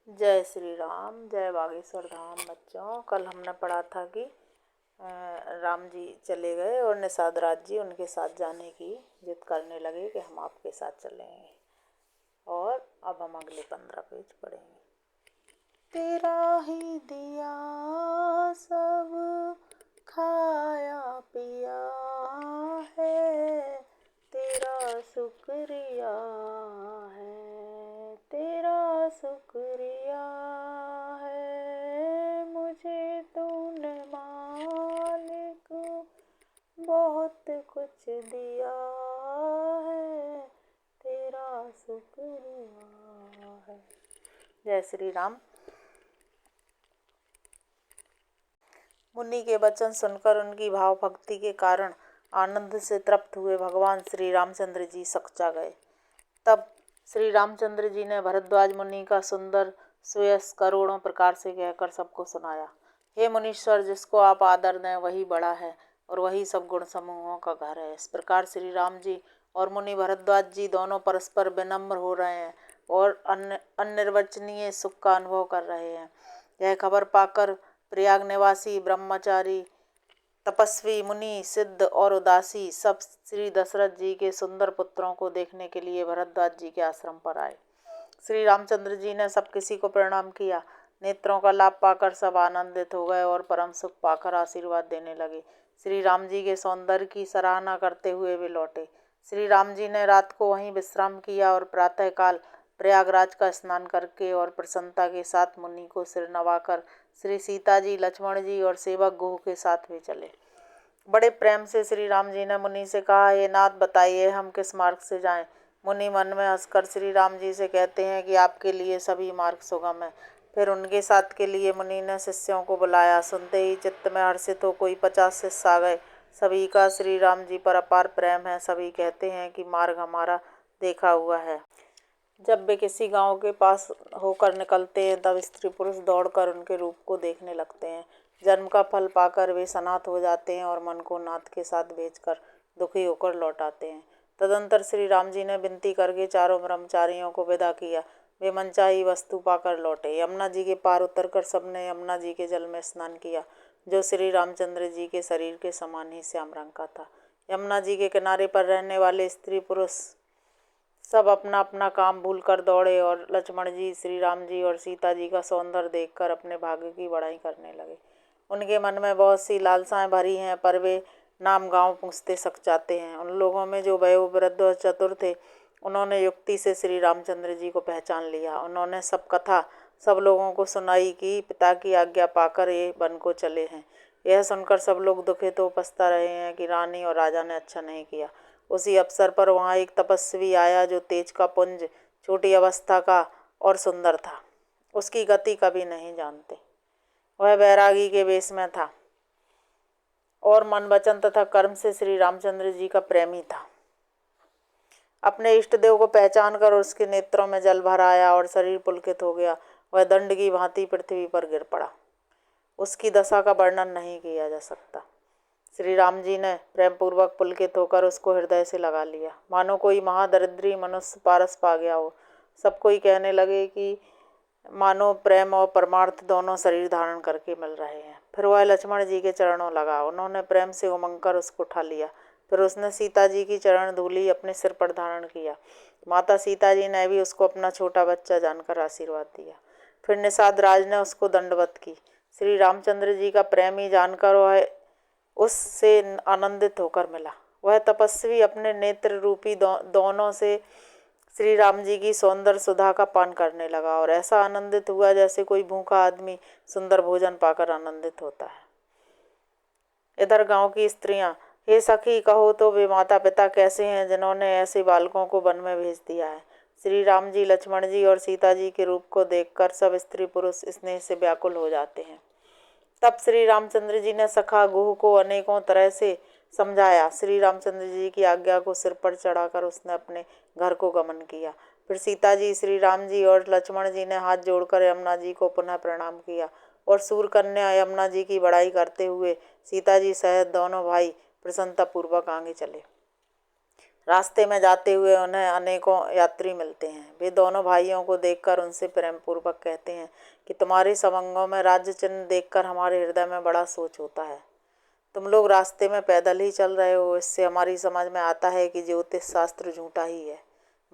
जय श्री राम, जय बागेश्वर धाम। बच्चों, कल हमने पढ़ा था कि राम जी चले गए और निषाद राज जी उनके साथ जाने की जिद करने लगे कि हम आपके साथ चलेंगे। और अब हम अगले 15 पेज पढ़ेंगे। तेरा ही दिया सब खाया पिया है, तेरा शुक्रिया है, तेरा शुक्रिया है, मुझे तूने मालिक बहुत कुछ दिया है, तेरा शुक्रिया है। जय श्री राम। मुनि के वचन सुनकर उनकी भाव भक्ति के कारण आनंद से तृप्त हुए भगवान श्री रामचंद्र जी सकचा गए। तब श्री रामचंद्र जी ने भरद्वाज मुनि का सुंदर सुयस करोड़ों प्रकार से कहकर सबको सुनाया। हे मुनीश्वर, जिसको आप आदर दें वही बड़ा है और वही सब गुण समूहों का घर है। इस प्रकार श्री राम जी और मुनि भरद्वाज जी दोनों परस्पर विनम्र हो रहे हैं और अनिर्वचनीय सुख का अनुभव कर रहे हैं। यह खबर पाकर प्रयाग निवासी ब्रह्मचारी, तपस्वी, मुनि, सिद्ध और उदासी सब श्री दशरथ जी के सुंदर पुत्रों को देखने के लिए भरद्वाज जी के आश्रम पर आए। श्री रामचंद्र जी ने सब किसी को प्रणाम किया। नेत्रों का लाभ पाकर सब आनंदित हो गए और परम सुख पाकर आशीर्वाद देने लगे। श्री राम जी के सौंदर्य की सराहना करते हुए वे लौटे। श्री राम जी ने रात को वहीं विश्राम किया और प्रातःकाल प्रयागराज का स्नान करके और प्रसन्नता के साथ मुनि को सिर नवाकर श्री सीता जी, लक्ष्मण जी और सेवक गुह के साथ वे चले। बड़े प्रेम से श्री राम जी ने मुनि से कहा, ये नाथ बताइए हम किस मार्ग से जाएं। मुनि मन में हंसकर श्री राम जी से कहते हैं कि आपके लिए सभी मार्ग सुगम है। फिर उनके साथ के लिए मुनि ने शिष्यों को बुलाया। सुनते ही चित्त में हर्षित हो कोई 50 शिष्य आ गए। सभी का श्री राम जी पर अपार प्रेम है। सभी कहते हैं कि मार्ग हमारा देखा हुआ है। जब वे किसी गांव के पास होकर निकलते हैं तब स्त्री पुरुष दौड़कर उनके रूप को देखने लगते हैं। जन्म का फल पाकर वे सनाथ हो जाते हैं और मन को नाथ के साथ बेचकर दुखी होकर लौट आते हैं। तदंतर श्री राम जी ने विनती करके चारों ब्रह्मचारियों को विदा किया। वे मनचाही वस्तु पाकर लौटे। यमुना जी के पार उतरकर सबने यमुना जी के जल में स्नान किया, जो श्री रामचंद्र जी के शरीर के समान ही श्याम रंग का था। यमुना जी के किनारे पर रहने वाले स्त्री पुरुष सब अपना अपना काम भूलकर दौड़े और लक्ष्मण जी, श्री राम जी और सीता जी का सौंदर्य देखकर अपने भाग्य की बड़ाई करने लगे। उनके मन में बहुत सी लालसाएं भरी हैं, पर वे नाम गांव पूछते सक जाते हैं। उन लोगों में जो वयोवृद्ध और चतुर थे, उन्होंने युक्ति से श्री रामचंद्र जी को पहचान लिया। उन्होंने सब कथा सब लोगों को सुनाई कि पिता की आज्ञा पाकर ये वन को चले हैं। यह सुनकर सब लोग दुखित हो पछता रहे हैं कि रानी और राजा ने अच्छा नहीं किया। उसी अवसर पर वहाँ एक तपस्वी आया जो तेज का पुंज, छोटी अवस्था का और सुंदर था। उसकी गति कभी नहीं जानते। वह बैरागी के वेश में था और मन, वचन तथा कर्म से श्री रामचंद्र जी का प्रेमी था। अपने इष्ट देव को पहचान कर उसके नेत्रों में जल भर आया और शरीर पुलकित हो गया। वह दंड की भांति पृथ्वी पर गिर पड़ा। उसकी दशा का वर्णन नहीं किया जा सकता। श्री राम जी ने प्रेम पूर्वक पुलकित होकर उसको हृदय से लगा लिया, मानो कोई महादरिद्री मनुष्य पारस पा गया हो। सब कोई कहने लगे कि मानो प्रेम और परमार्थ दोनों शरीर धारण करके मिल रहे हैं। फिर वह लक्ष्मण जी के चरणों लगा। उन्होंने प्रेम से उमंग कर उसको उठा लिया। फिर उसने सीता जी की चरण धूली अपने सिर पर धारण किया। माता सीता जी ने भी उसको अपना छोटा बच्चा जानकर आशीर्वाद दिया। फिर निषाद राज ने उसको दंडवत की। श्री रामचंद्र जी का प्रेमी जानकर वह उससे आनंदित होकर मिला। वह तपस्वी अपने नेत्र रूपी दोनों से श्री राम जी की सौंदर्य सुधा का पान करने लगा और ऐसा आनंदित हुआ जैसे कोई भूखा आदमी सुंदर भोजन पाकर आनंदित होता है। इधर गांव की स्त्रियां, हे सखी, कहो तो वे माता पिता कैसे हैं जिन्होंने ऐसे बालकों को वन में भेज दिया है। श्री राम जी, लक्ष्मण जी और सीता जी के रूप को देखकर सब स्त्री पुरुष स्नेह से व्याकुल हो जाते हैं। तब श्री रामचंद्र जी ने सखा गुह को अनेकों तरह से समझाया। श्री रामचंद्र जी की आज्ञा को सिर पर चढ़ाकर उसने अपने घर को गमन किया। फिर सीता जी, श्री राम जी और लक्ष्मण जी ने हाथ जोड़कर यमुना जी को पुनः प्रणाम किया और सूर्यकन्या यमुना जी की बड़ाई करते हुए सीता जी सहित दोनों भाई प्रसन्नतापूर्वक आगे चले। रास्ते में जाते हुए उन्हें अनेकों यात्री मिलते हैं। वे दोनों भाइयों को देखकर उनसे प्रेम पूर्वक कहते हैं कि तुम्हारे सब अंगों में राज्य चिन्ह देखकर हमारे हृदय में बड़ा सोच होता है। तुम लोग रास्ते में पैदल ही चल रहे हो, इससे हमारी समझ में आता है कि ज्योतिष शास्त्र झूठा ही है।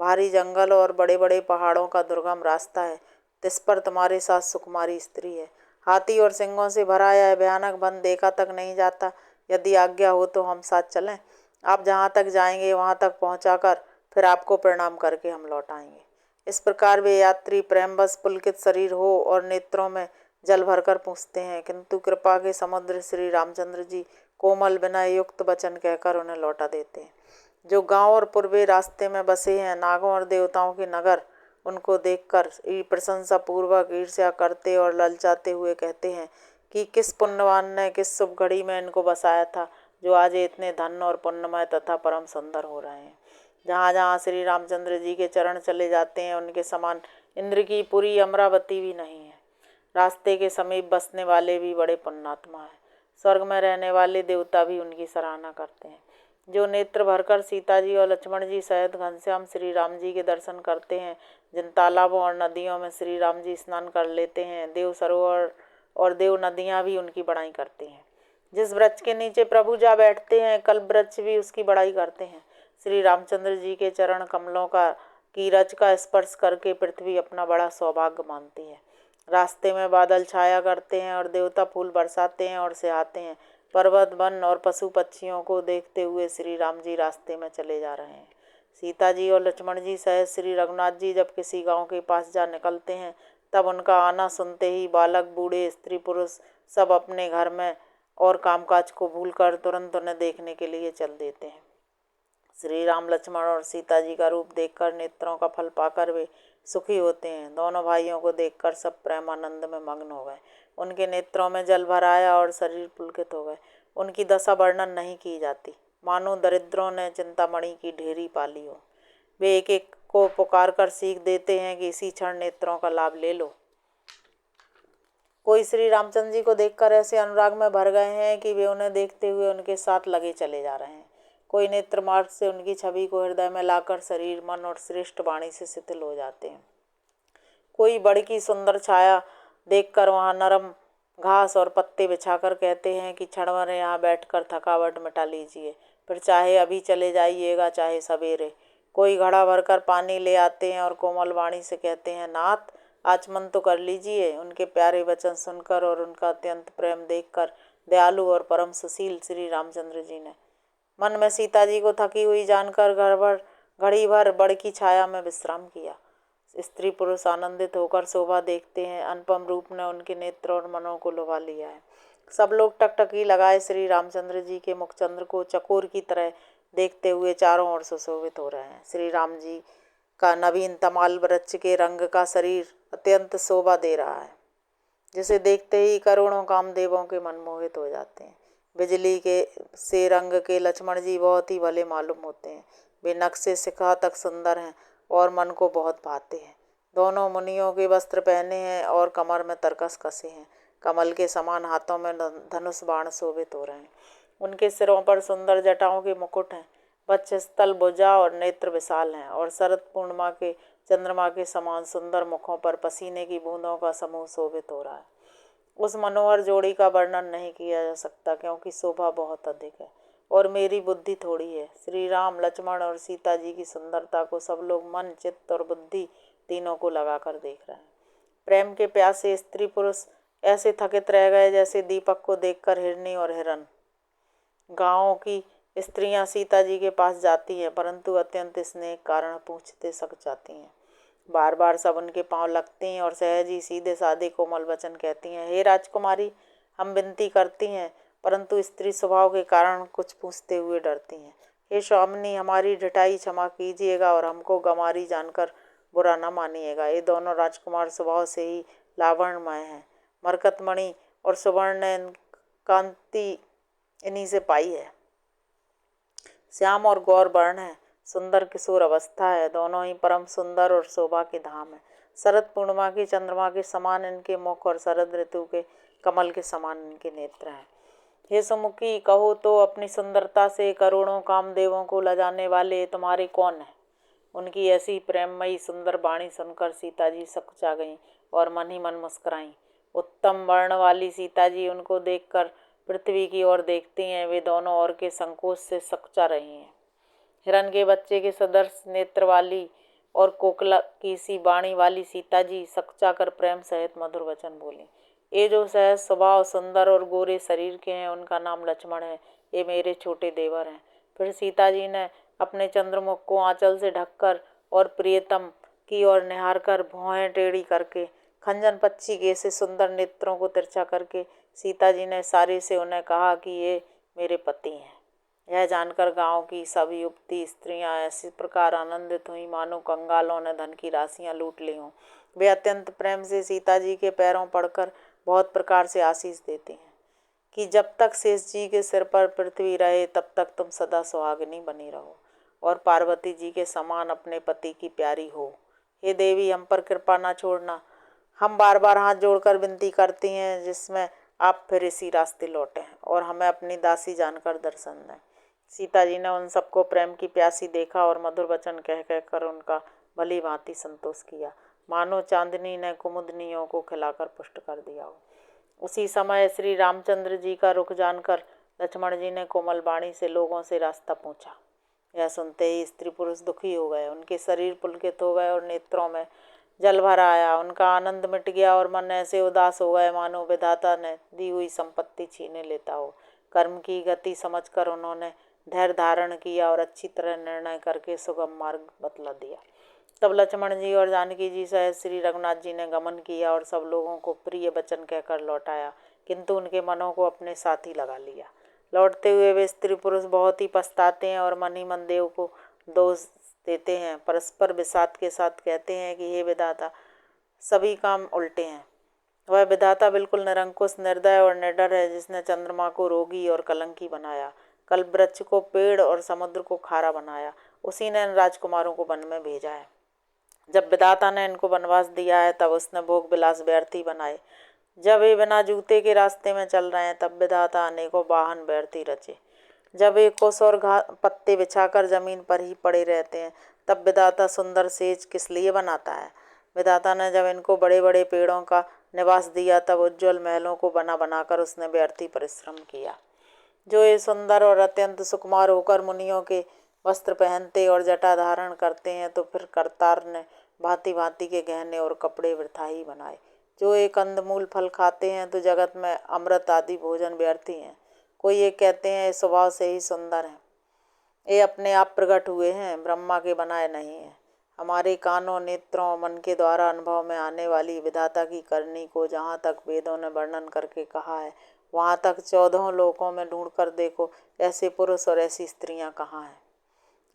भारी जंगल और बड़े बड़े पहाड़ों का दुर्गम रास्ता है, जिस पर तुम्हारे साथ सुकुमारी स्त्री है। हाथी और सिंगों से भरा यह भयानक वन देखा तक नहीं जाता। यदि आज्ञा हो तो हम साथ चलें। आप जहाँ तक जाएंगे वहाँ तक पहुँचाकर फिर आपको प्रणाम करके हम लौट आएंगे। इस प्रकार वे यात्री प्रेमवश पुलकित शरीर हो और नेत्रों में जल भरकर पूछते हैं, किंतु कृपा के समुद्र श्री रामचंद्र जी कोमल विनय युक्त वचन कहकर उन्हें लौटा देते हैं। जो गांव और पूर्वी रास्ते में बसे हैं नागों और देवताओं के नगर, उनको देखकर प्रशंसा पूर्वक ईर्ष्या करते और ललचाते हुए कहते हैं कि किस पुण्यवान ने किस शुभ घड़ी में इनको बसाया था, जो आज ये इतने धन्य और पुण्यमय तथा परम सुंदर हो रहे हैं। जहाँ जहाँ श्री रामचंद्र जी के चरण चले जाते हैं, उनके समान इंद्र की पूरी अमरावती भी नहीं है। रास्ते के समीप बसने वाले भी बड़े पुण्यात्मा हैं। स्वर्ग में रहने वाले देवता भी उनकी सराहना करते हैं। जो नेत्र भरकर सीता जी और लक्ष्मण जी सहित घनश्याम श्री राम जी के दर्शन करते हैं, जिन तालाबों और नदियों में श्री राम जी स्नान कर लेते हैं, देव सरोवर और देव नदियाँ भी उनकी बड़ाई करती हैं। जिस वृक्ष के नीचे प्रभु जा बैठते हैं, कल्प वृक्ष भी उसकी बड़ाई करते हैं। श्री रामचंद्र जी के चरण कमलों की रज का स्पर्श करके पृथ्वी अपना बड़ा सौभाग्य मानती है। रास्ते में बादल छाया करते हैं और देवता फूल बरसाते हैं और सिहाते हैं। पर्वत वन और पशु पक्षियों को देखते हुए श्री राम जी रास्ते में चले जा रहे हैं। सीता जी और लक्ष्मण जी सहित श्री रघुनाथ जी जब किसी गांव के पास जा निकलते हैं, तब उनका आना सुनते ही बालक बूढ़े स्त्री पुरुष सब अपने घर में और कामकाज को भूलकर तुरंत उन्हें देखने के लिए चल देते हैं। श्री राम लक्ष्मण और सीता जी का रूप देखकर नेत्रों का फल पाकर वे सुखी होते हैं। दोनों भाइयों को देखकर सब प्रेमानंद में मग्न हो गए। उनके नेत्रों में जल भर आया और शरीर पुलकित हो गए। उनकी दशा वर्णन नहीं की जाती, मानो दरिद्रों ने चिंतामणि की ढेरी पाली हो। वे एक एक को पुकार कर सीख देते हैं कि इसी क्षण नेत्रों का लाभ ले लो। कोई श्री रामचंद्र जी को देखकर ऐसे अनुराग में भर गए हैं कि वे उन्हें देखते हुए उनके साथ लगे चले जा रहे हैं। कोई नेत्र मार्ग से उनकी छवि को हृदय में लाकर शरीर मन और श्रेष्ठ वाणी से शिथिल हो जाते हैं। कोई बड़ की सुंदर छाया देखकर वहाँ नरम घास और पत्ते बिछाकर कहते हैं कि क्षण भर यहाँ बैठकर थकावट मिटा लीजिए, फिर चाहे अभी चले जाइएगा चाहे सवेरे। कोई घड़ा भरकर पानी ले आते हैं और कोमल वाणी से कहते हैं, नाथ आचमन तो कर लीजिए। उनके प्यारे वचन सुनकर और उनका अत्यंत प्रेम देखकर दयालु और परम सुशील श्री रामचंद्र जी ने मन में सीता जी को थकी हुई जानकर घड़ी भर बड़ की छाया में विश्राम किया। स्त्री पुरुष आनंदित होकर शोभा देखते हैं। अनुपम रूप ने उनके नेत्र और मनों को लुभा लिया है। सब लोग टकटकी लगाए श्री रामचंद्र जी के मुखचंद्र को चकोर की तरह देखते हुए चारों ओर सुशोभित हो रहे हैं। श्री राम जी का नवीन तमाल वृक्ष के रंग का शरीर अत्यंत शोभा दे रहा है, जिसे देखते ही करोड़ों कामदेवों के मन मोहित हो जाते हैं। बिजली के से रंग के लक्ष्मण जी बहुत ही भले मालूम होते हैं। वे नख से शिखा तक सुंदर हैं और मन को बहुत भाते हैं। दोनों मुनियों के वस्त्र पहने हैं और कमर में तरकस कसे हैं। कमल के समान हाथों में धनुष बाण शोभित हो रहे हैं। उनके सिरों पर सुंदर जटाओं के मुकुट हैं। वक्षस्थल भुजा और नेत्र विशाल हैं और शरद पूर्णिमा के चंद्रमा के समान सुंदर मुखों पर पसीने की बूंदों का समूह शोभित हो रहा है। उस मनोहर जोड़ी का वर्णन नहीं किया जा सकता, क्योंकि शोभा बहुत अधिक है और मेरी बुद्धि थोड़ी है। श्री राम लक्ष्मण और सीता जी की सुंदरता को सब लोग मन चित्त और बुद्धि तीनों को लगाकर देख रहे हैं। प्रेम के प्यासे स्त्री पुरुष ऐसे थकित रह गए जैसे दीपक को देखकर हिरनी और हिरन। गाँवों की स्त्रियां सीता जी के पास जाती हैं, परंतु अत्यंत स्नेह के कारण पूछते सक जाती हैं। बार बार सब उनके पांव लगती हैं और सहज ही सीधे साधे कोमल वचन कहती हैं, हे राजकुमारी, हम विनती करती हैं, परंतु स्त्री स्वभाव के कारण कुछ पूछते हुए डरती हैं। हे स्वामिनी, हमारी ढिठाई क्षमा कीजिएगा और हमको गंवारी जानकर बुरा न मानिएगा। ये दोनों राजकुमार स्वभाव से ही लावण्यमय हैं। मरकतमणि और सुवर्ण ने कांति इन्हीं से पाई है। श्याम और गौर वर्ण है, सुंदर किशोर अवस्था है। दोनों ही परम सुंदर और शोभा के धाम है। शरद पूर्णिमा की चंद्रमा के समान इनके मुख और शरद ऋतु के कमल के समान इनके नेत्र हैं। हे सुमुखी, कहो तो अपनी सुंदरता से करोड़ों कामदेवों को लजाने वाले तुम्हारे कौन हैं। उनकी ऐसी प्रेममयी सुंदर वाणी सुनकर सीता जी सकचा गईं और मन ही मन मुस्कुराईं। उत्तम वर्ण वाली सीता जी उनको देखकर पृथ्वी की ओर देखती हैं। वे दोनों ओर के संकोच से सकचा रही हैं। हिरण के बच्चे के सदर्श नेत्र वाली और कोकिला की सी वाणी वाली सीता जी सकचा कर प्रेम सहित मधुर वचन बोली। ये जो सहज स्वभाव, सुंदर और गोरे शरीर के हैं, उनका नाम लक्ष्मण है। ये मेरे छोटे देवर हैं। फिर सीता जी ने अपने चंद्रमुख को आंचल से ढककर और प्रियतम की ओर निहार कर भौहें टेढ़ी करके खंजन पक्षी के से सुंदर नेत्रों को तिरछा करके सीता जी ने इशारे से उन्हें कहा कि ये मेरे पति हैं। यह जानकर गांव की सब युवती स्त्रियां ऐसी प्रकार आनंदित हुई मानो कंगालों ने धन की राशियां लूट ली हों। वे अत्यंत प्रेम से सीता जी के पैरों पड़कर बहुत प्रकार से आशीष देती हैं कि जब तक शेष जी के सिर पर पृथ्वी रहे तब तक तुम सदा सुहागिनी बनी रहो और पार्वती जी के समान अपने पति की प्यारी हो। हे देवी, हम पर कृपा न छोड़ना। हम बार बार हाथ जोड़कर विनती करती हैं जिसमें आप फिर इसी रास्ते लौटें और हमें अपनी दासी जानकर दर्शन दें। सीता जी ने उन सबको प्रेम की प्यासी देखा और मधुर वचन कह कहकर उनका भली भांति संतोष किया, मानो चांदनी ने कुमुदनियों को खिलाकर पुष्ट कर दिया हो। उसी समय श्री रामचंद्र जी का रुख जानकर लक्ष्मण जी ने कोमल वाणी से लोगों से रास्ता पूछा। यह सुनते ही स्त्री पुरुष दुखी हो गए। उनके शरीर पुलकित हो गए और नेत्रों में जल भर आया। उनका आनंद मिट गया और मन ऐसे उदास हो गए मानो विधाता ने दी हुई संपत्ति छीने लेता हो। कर्म की गति समझकर उन्होंने धैर्य धारण किया और अच्छी तरह निर्णय करके सुगम मार्ग बतला दिया। तब लक्ष्मण जी और जानकी जी सहित श्री रघुनाथ जी ने गमन किया और सब लोगों को प्रिय वचन कहकर लौटाया, किंतु उनके मनों को अपने साथ ही लगा लिया। लौटते हुए वे स्त्री पुरुष बहुत ही पछताते हैं और मन ही मन देव को दोष देते हैं। परस्पर विषाद के साथ कहते हैं कि हे विधाता, सभी काम उल्टे हैं। वह विधाता बिल्कुल निरंकुश, निर्दय और निडर है, जिसने चंद्रमा को रोगी और कलंकी बनाया, कल्प वृक्ष को पेड़ और समुद्र को खारा बनाया। उसी ने इन राजकुमारों को वन में भेजा है। जब विधाता ने इनको वनवास दिया है तब उसने भोग विलास व्यर्थ ही बनाए। जब ये बिना जूते के रास्ते में चल रहे हैं तब विधाता अनेकों वाहन व्यर्थ ही रचे। जब ये कुश और पत्ते बिछाकर जमीन पर ही पड़े रहते हैं तब विधाता सुंदर सेज किस लिए बनाता है। विधाता ने जब इनको बड़े बड़े पेड़ों का निवास दिया तब उज्ज्वल महलों को बना बनाकर उसने व्यर्थ ही परिश्रम किया। जो ये सुंदर और अत्यंत सुकुमार होकर मुनियों के वस्त्र पहनते और जटा धारण करते हैं, तो फिर करतार ने भांति भांति के गहने और कपड़े वृथा ही बनाए। जो ये कंदमूल फल खाते हैं तो जगत में अमृत आदि भोजन व्यर्थ ही हैं। कोई ये कहते हैं ये स्वभाव से ही सुंदर हैं, ये अपने आप प्रकट हुए हैं, ब्रह्मा के बनाए नहीं हैं। हमारे कानों, नेत्रों, मन के द्वारा अनुभव में आने वाली विधाता की करनी को जहाँ तक वेदों ने वर्णन करके कहा है, वहाँ तक 14 लोकों में ढूंढ कर देखो, ऐसे पुरुष और ऐसी स्त्रियाँ कहाँ हैं।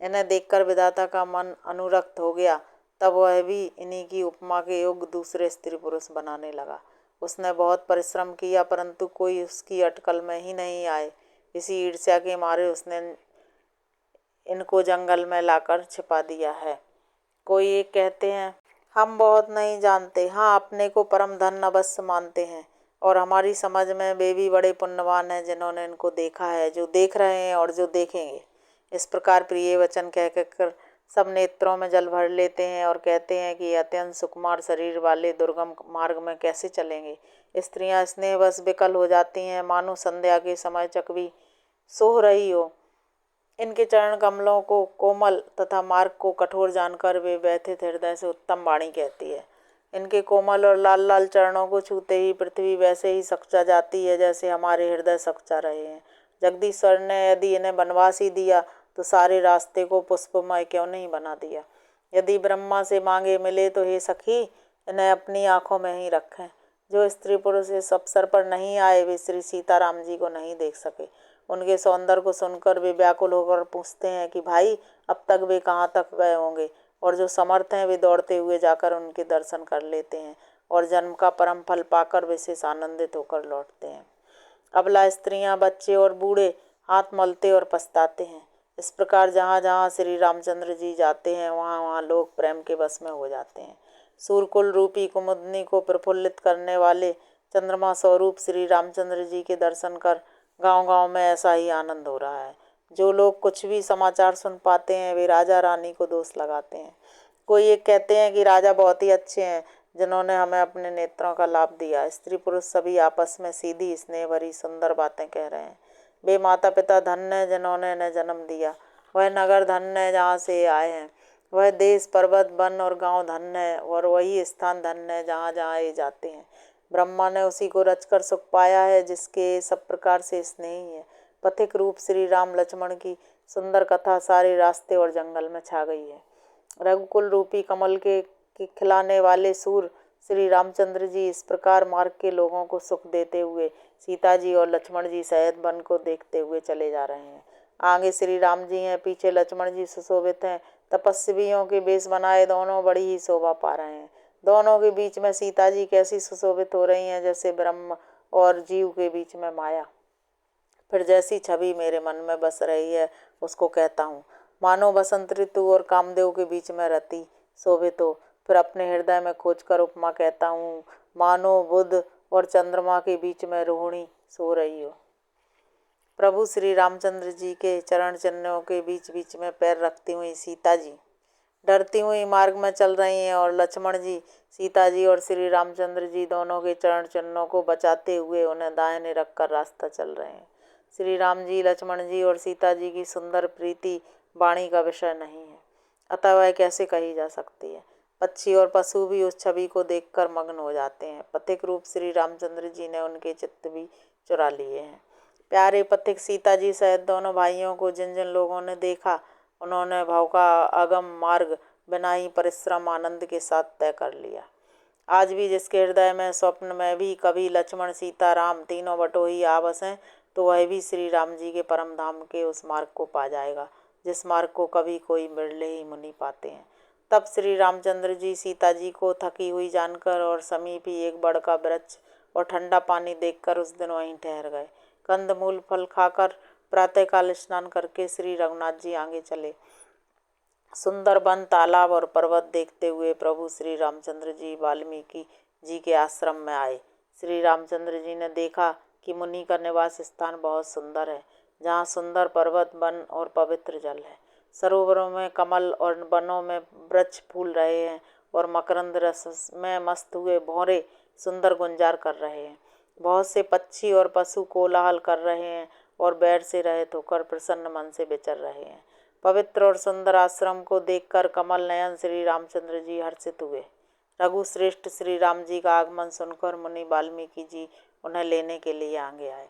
इन्हें देखकर विधाता का मन अनुरक्त हो गया। तब वह भी इन्हीं की उपमा के योग्य दूसरे स्त्री पुरुष बनाने लगा। उसने बहुत परिश्रम किया परंतु कोई उसकी अटकल में ही नहीं आए। इसी ईर्ष्या के मारे उसने इनको जंगल में लाकर छिपा दिया है। कोई ये कहते हैं हम बहुत नहीं जानते, हाँ अपने को परम धन अवश्य मानते हैं और हमारी समझ में वे भी बड़े पुण्यवान हैं जिन्होंने इनको देखा है, जो देख रहे हैं और जो देखेंगे। इस प्रकार प्रिय वचन कह कर सब नेत्रों में जल भर लेते हैं और कहते हैं कि अत्यंत सुकुमार शरीर वाले दुर्गम मार्ग में कैसे चलेंगे। स्त्रियां स्नेहवश विकल हो जाती हैं, मानो संध्या के समय चकवी सो रही हो। इनके चरण कमलों को कोमल तथा मार्ग को कठोर जानकर वे व्यथित हृदय से उत्तम वाणी कहती है। इनके कोमल और लाल लाल चरणों को छूते ही पृथ्वी वैसे ही सकचा जाती है जैसे हमारे हृदय सकचा रहे हैं। जगदीश्वर ने यदि इन्हें वनवास ही दिया तो सारे रास्ते को पुष्पमय क्यों नहीं बना दिया। यदि ब्रह्मा से मांगे मिले तो हे सखी, इन्हें अपनी आंखों में ही रखें। जो स्त्री पुरुष इस अवसर पर नहीं आए वे श्री सीताराम जी को नहीं देख सके। उनके सौंदर्य को सुनकर वे व्याकुल होकर पूछते हैं कि भाई अब तक वे कहाँ तक गए होंगे, और जो समर्थ हैं वे दौड़ते हुए जाकर उनके दर्शन कर लेते हैं और जन्म का परम फल पाकर विशेष आनंदित होकर लौटते हैं। अबला स्त्रियां, बच्चे और बूढ़े हाथ मलते और पछताते हैं। इस प्रकार जहाँ जहाँ श्री रामचंद्र जी जाते हैं वहाँ वहाँ लोग प्रेम के वश में हो जाते हैं। सूर्यकुल रूपी कुमुदनी को प्रफुल्लित करने वाले चंद्रमा स्वरूप श्री रामचंद्र जी के दर्शन कर गांव-गांव में ऐसा ही आनंद हो रहा है। जो लोग कुछ भी समाचार सुन पाते हैं वे राजा रानी को दोष लगाते हैं। कोई ये कहते हैं कि राजा बहुत ही अच्छे हैं जिन्होंने हमें अपने नेत्रों का लाभ दिया। स्त्री पुरुष सभी आपस में सीधी स्नेह भरी सुंदर बातें कह रहे हैं। वे माता पिता धन्य है जिन्होंने इन्हें जन्म दिया। वह नगर धन्य है जहाँ से ये आए हैं। वह देश पर्वत वन और गांव धन्य है और वही स्थान धन्य है जहाँ जहाँ ये जाते हैं। ब्रह्मा ने उसी को रचकर सुख पाया है जिसके सब प्रकार से स्नेही है। पथिक रूप श्री राम लक्ष्मण की सुंदर कथा सारे रास्ते और जंगल में छा गई है। रघुकुल रूपी कमल के खिलाने वाले सूर श्री रामचंद्र जी इस प्रकार मार्ग के लोगों को सुख देते हुए सीता जी और लक्ष्मण जी सहित वन को देखते हुए चले जा रहे हैं। आगे श्री राम जी हैं, पीछे लक्ष्मण जी सुशोभित हैं। तपस्वियों के वेश बनाए दोनों बड़ी ही शोभा पा रहे हैं। दोनों के बीच में सीता जी कैसी सुशोभित हो रही हैं जैसे ब्रह्म और जीव के बीच में माया। फिर जैसी छवि मेरे मन में बस रही है उसको कहता हूँ, मानो बसंत ऋतु और कामदेव के बीच में रति शोभित हो। फिर अपने हृदय में खोजकर उपमा कहता हूँ, मानो बुध और चंद्रमा के बीच में रोहिणी सो रही हो। प्रभु श्री रामचंद्र जी के चरण चिन्हों के बीच बीच में पैर रखती हुई सीता जी डरती हुई मार्ग में चल रही हैं और लक्ष्मण जी सीता जी और श्री रामचंद्र जी दोनों के चरण चिन्हों को बचाते हुए उन्हें दाहिने रखकर रास्ता चल रहे हैं। श्री राम जी, लक्ष्मण जी और सीता जी की सुंदर प्रीति वाणी का विषय नहीं है, अतः वह कैसे कही जा सकती है। पक्षी और पशु भी उस छवि को देखकर मग्न हो जाते हैं। पथिक रूप श्री रामचंद्र जी ने उनके चित्त भी चुरा लिए हैं। प्यारे पथिक सीता जी सहित दोनों भाइयों को जिन जिन लोगों ने देखा उन्होंने भाव का अगम मार्ग बिना ही परिश्रम आनंद के साथ तय कर लिया। आज भी जिसके हृदय में स्वप्न में भी कभी लक्ष्मण सीता राम तीनों बटोही आ बसें तो वह भी श्री राम जी के परम धाम के उस मार्ग को पा जाएगा जिस मार्ग को कभी कोई बिरले ही मुनि पाते हैं। तब श्री रामचंद्र जी सीता जी को थकी हुई जानकर और समीप ही एक बड़ का वृक्ष और ठंडा पानी देखकर उस दिन वहीं ठहर गए। कंदमूल फल खाकर प्रातःकाल स्नान करके श्री रघुनाथ जी आगे चले। सुंदर वन, तालाब और पर्वत देखते हुए प्रभु श्री रामचंद्र जी वाल्मीकि जी के आश्रम में आए। श्री रामचंद्र जी ने देखा कि मुनि का निवास स्थान बहुत सुंदर है, जहाँ सुंदर पर्वत, वन और पवित्र जल है। सरोवरों में कमल और वनों में वृक्ष फूल रहे हैं और मकरंद रस में मस्त हुए भौरे सुंदर गुंजार कर रहे हैं। बहुत से पक्षी और पशु कोलाहल कर रहे हैं और बैर से रहित होकर प्रसन्न मन से विचर रहे हैं। पवित्र और सुंदर आश्रम को देखकर कमल नयन श्री रामचंद्र जी हर्षित हुए। रघुश्रेष्ठ श्री राम जी का आगमन सुनकर मुनि वाल्मीकि जी उन्हें लेने के लिए आगे आए।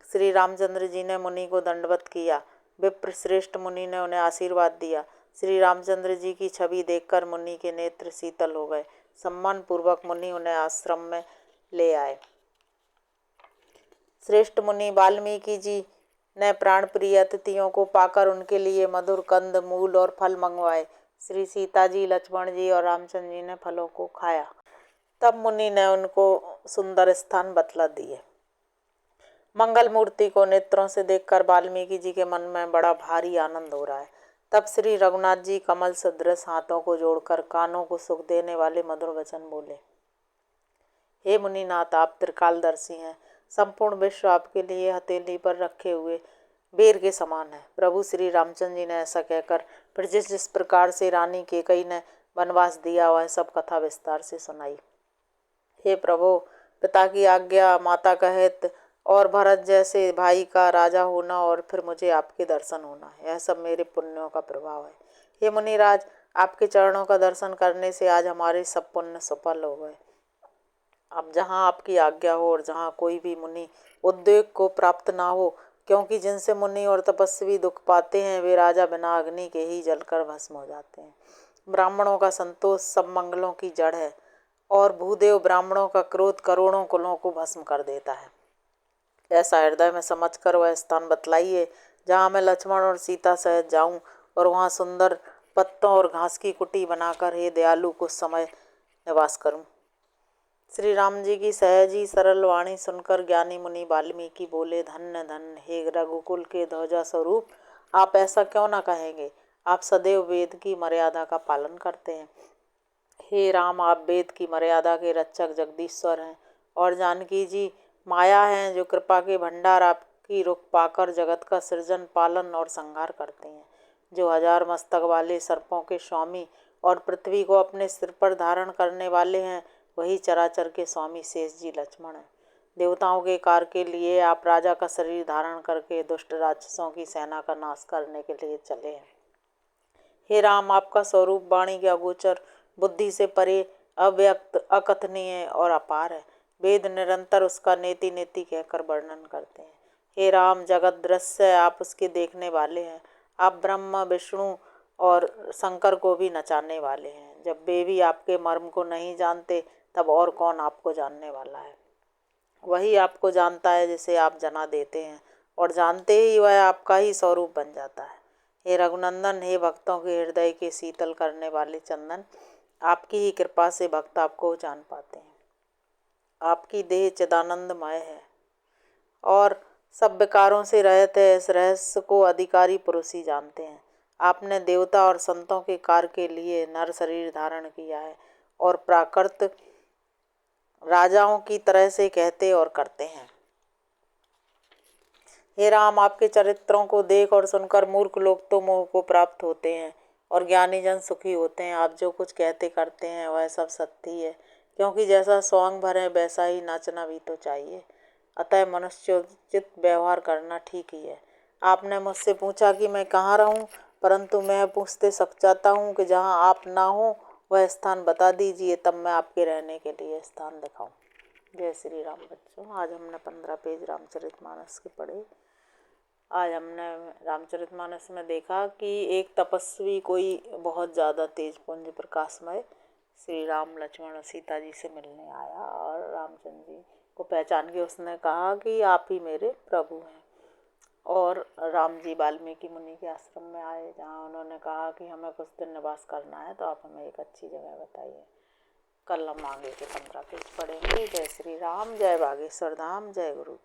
श्री रामचंद्र जी ने मुनि को दंडवत किया। विप्र श्रेष्ठ मुनि ने उन्हें आशीर्वाद दिया। श्री रामचंद्र जी की छवि देखकर मुनि के नेत्र शीतल हो गए। सम्मान पूर्वक मुनि उन्हें आश्रम में ले आए। श्रेष्ठ मुनि वाल्मीकि जी ने प्राण प्रिय अतिथियों को पाकर उनके लिए मधुर कंद, मूल और फल मंगवाए। श्री सीता जी, लक्ष्मण जी और रामचंद्र जी ने फलों को खाया। तब मुनि ने उनको सुंदर स्थान बतला दिए। मंगल मूर्ति को नेत्रों से देखकर वाल्मीकि जी के मन में बड़ा भारी आनंद हो रहा है। तब श्री रघुनाथ जी कमल सदृश हाथों को जोड़कर कानों को सुख देने वाले मधुर वचन बोले। हे मुनिनाथ, आप त्रिकालदर्शी हैं। संपूर्ण विश्व आपके लिए हथेली पर रखे हुए बेर के समान है। प्रभु श्री रामचंद्र जी ने ऐसा कहकर फिर जिस जिस प्रकार से रानी कैकेयी ने वनवास दिया वह सब कथा विस्तार से सुनाई। हे प्रभु, पिता की आज्ञा, माता का हित और भरत जैसे भाई का राजा होना और फिर मुझे आपके दर्शन होना, यह सब मेरे पुण्यों का प्रभाव है। हे मुनिराज, आपके चरणों का दर्शन करने से आज हमारे सब पुण्य सफल हो गए। अब जहाँ आपकी आज्ञा हो और जहाँ कोई भी मुनि उद्वेग को प्राप्त ना हो, क्योंकि जिनसे मुनि और तपस्वी दुख पाते हैं वे राजा बिना अग्नि के ही जलकर भस्म हो जाते हैं। ब्राह्मणों का संतोष सब मंगलों की जड़ है और भूदेव ब्राह्मणों का क्रोध करोड़ों कुलों को भस्म कर देता है। ऐसा हृदय में समझकर वह स्थान बतलाइए जहाँ मैं लक्ष्मण और सीता सहित जाऊं और वहाँ सुंदर पत्तों और घास की कुटी बनाकर हे दयालु कुछ समय निवास करूं। श्री राम जी की सहज ही सरल वाणी सुनकर ज्ञानी मुनि वाल्मीकि बोले, धन्य धन्य हे रघुकुल के ध्वजा स्वरूप, आप ऐसा क्यों ना कहेंगे। आप सदैव वेद की मर्यादा का पालन करते हैं। हे राम, आप वेद की मर्यादा के रक्षक जगदीश्वर हैं और जानकी जी माया हैं जो कृपा के भंडार आपके की रुख पाकर जगत का सृजन, पालन और संहार करते हैं। जो 1000 मस्तक वाले सर्पों के स्वामी और पृथ्वी को अपने सिर पर धारण करने वाले हैं, वही चराचर के स्वामी शेष जी लक्ष्मण हैं। देवताओं के कार्य के लिए आप राजा का शरीर धारण करके दुष्ट राक्षसों की सेना का नाश करने के लिए चले हैं। हे राम, आपका स्वरूप वाणी के अगोचर, बुद्धि से परे, अव्यक्त, अकथनीय और अपार है। वेद निरंतर उसका नेति नेति कहकर वर्णन करते हैं। हे राम, जगत दृश्य है, आप उसके देखने वाले हैं। आप ब्रह्मा, विष्णु और शंकर को भी नचाने वाले हैं। जब वे भी आपके मर्म को नहीं जानते, तब और कौन आपको जानने वाला है। वही आपको जानता है जिसे आप जना देते हैं, और जानते ही वह आपका ही स्वरूप बन जाता है। हे रघुनंदन, हे भक्तों के हृदय के शीतल करने वाले चंदन, आपकी ही कृपा से भक्त आपको जान पाते हैं। आपकी देह चिदानंदमय है और सब विकारों से रहित है। इस रहस्य को अधिकारी पुरुष ही जानते हैं। आपने देवता और संतों के कार्य के लिए नर शरीर धारण किया है और प्राकृत राजाओं की तरह से कहते और करते हैं। हे राम, आपके चरित्रों को देख और सुनकर मूर्ख लोग तो मोह को प्राप्त होते हैं और ज्ञानी जन सुखी होते हैं। आप जो कुछ कहते करते हैं वह सब सत्य ही है, क्योंकि जैसा स्वांग भरे वैसा ही नाचना भी तो चाहिए। अतः मनुष्योचित व्यवहार करना ठीक ही है। आपने मुझसे पूछा कि मैं कहाँ रहूं, परंतु मैं पूछते सक जाता हूँ कि जहाँ आप ना हो वह स्थान बता दीजिए, तब मैं आपके रहने के लिए स्थान दिखाऊं। जय श्री राम। बच्चों, आज हमने 15 पेज रामचरितमानस के पढ़े। आज हमने रामचरितमानस में देखा कि एक तपस्वी कोई बहुत ज़्यादा तेज पुंज प्रकाशमय श्री राम, लक्ष्मण और सीता जी से मिलने आया और रामचंद्र जी को पहचान के उसने कहा कि आप ही मेरे प्रभु हैं। और राम जी वाल्मीकि मुनि के आश्रम में आए, जहाँ उन्होंने कहा कि हमें कुछ दिन निवास करना है, तो आप हमें एक अच्छी जगह बताइए। कल हम आगे के 15 पेज पढ़ेंगे। जय श्री राम, जय बागेश्वर धाम, जय गुरु।